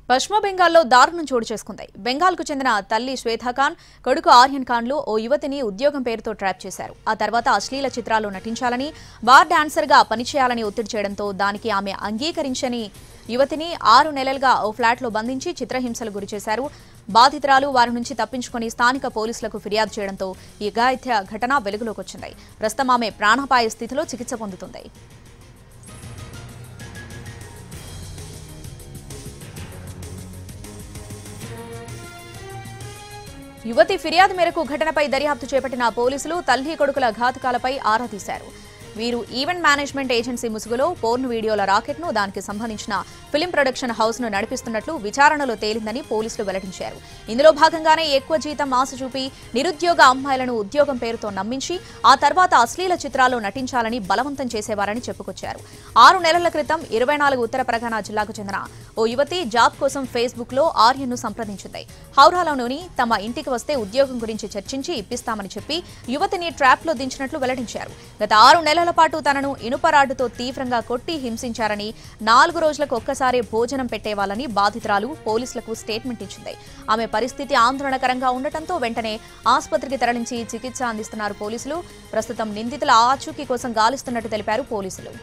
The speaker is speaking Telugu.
పశ్చిమ బెంగాల్లో దారుణం చోటు చేసుకుంది. బెంగాల్కు చెందిన తల్లి శ్వేతా ఖాన్, కొడుకు ఆర్యన్ ఖాన్లు ఓ యువతిని ఉద్యోగం పేరుతో ట్రాప్ చేశారు. ఆ తర్వాత అశ్లీల చిత్రాల్లో నటించాలని, బార్ డాన్సర్గా పనిచేయాలని ఒత్తిడి చేయడంతో దానికి ఆమె అంగీకరించని యువతిని 6 నెలలుగా ఓ ఫ్లాట్లో బంధించి చిత్రహింసలు గురిచేశారు. బాధితురాలు వారి నుంచి తప్పించుకుని స్థానిక పోలీసులకు ఫిర్యాదు చేయడంతో ఈ అఘాయిత్య ఘటన వెలుగులోకి వచ్చింది. ప్రస్తుతం ఆమె ప్రాణాపాయ స్థితిలో చికిత్స పొందుతుంది. యువతి ఫిర్యాదు మేరకు ఘటనపై దర్యాప్తు చేపట్టిన పోలీసులు తల్లి కొడుకుల ఘాతుకాలపై ఆరా తీశారు. వీరు ఈవెంట్ మేనేజ్మెంట్ ఏజెన్సీ ముసుగులో పోర్న్ వీడియోల రాకెట్ను, దానికి సంబంధించిన ఫిల్మ్ ప్రొడక్షన్ హౌస్ను నడిపిస్తున్నట్లు విచారణలో తేలిందని పోలీసులు వెల్లడించారు. ఇందులో భాగంగానే ఎక్కువ జీతం ఆశ చూపి నిరుద్యోగ అమ్మాయిలను ఉద్యోగం పేరుతో నమ్మించి ఆ తర్వాత అశ్లీల చిత్రాల్లో నటించాలని బలవంతం చేసేవారని చెప్పుకొచ్చారు. 6 నెలల క్రితం 24 ఉత్తర పరగనా జిల్లాకు చెందిన ఓ యువతి జాబ్ కోసం ఫేస్బుక్లో ఆర్యన్ను సంప్రదించింది. హౌరాలోని తమ ఇంటికి వస్తే ఉద్యోగం గురించి చర్చించి ఇప్పిస్తామని చెప్పి యువతిని ట్రాప్లో దించినట్లు వెల్లడించారు. గత 6 నెలల పాటు తనను ఇనుపరాడుతో తీవ్రంగా కొట్టి హింసించారని, 4 రోజులకు ఒక్కసారి భోజనం పెట్టేవాళ్ళని బాధితురాలు పోలీసులకు స్టేట్మెంట్ ఇచ్చింది. ఆమె పరిస్థితి ఆందోళనకరంగా ఉండటంతో వెంటనే ఆసుపత్రికి తరలించి చికిత్స అందిస్తున్నారు పోలీసులు. ప్రస్తుతం నిందితుల ఆచూకీ కోసం గాలిస్తున్నట్టు తెలిపారు పోలీసులు.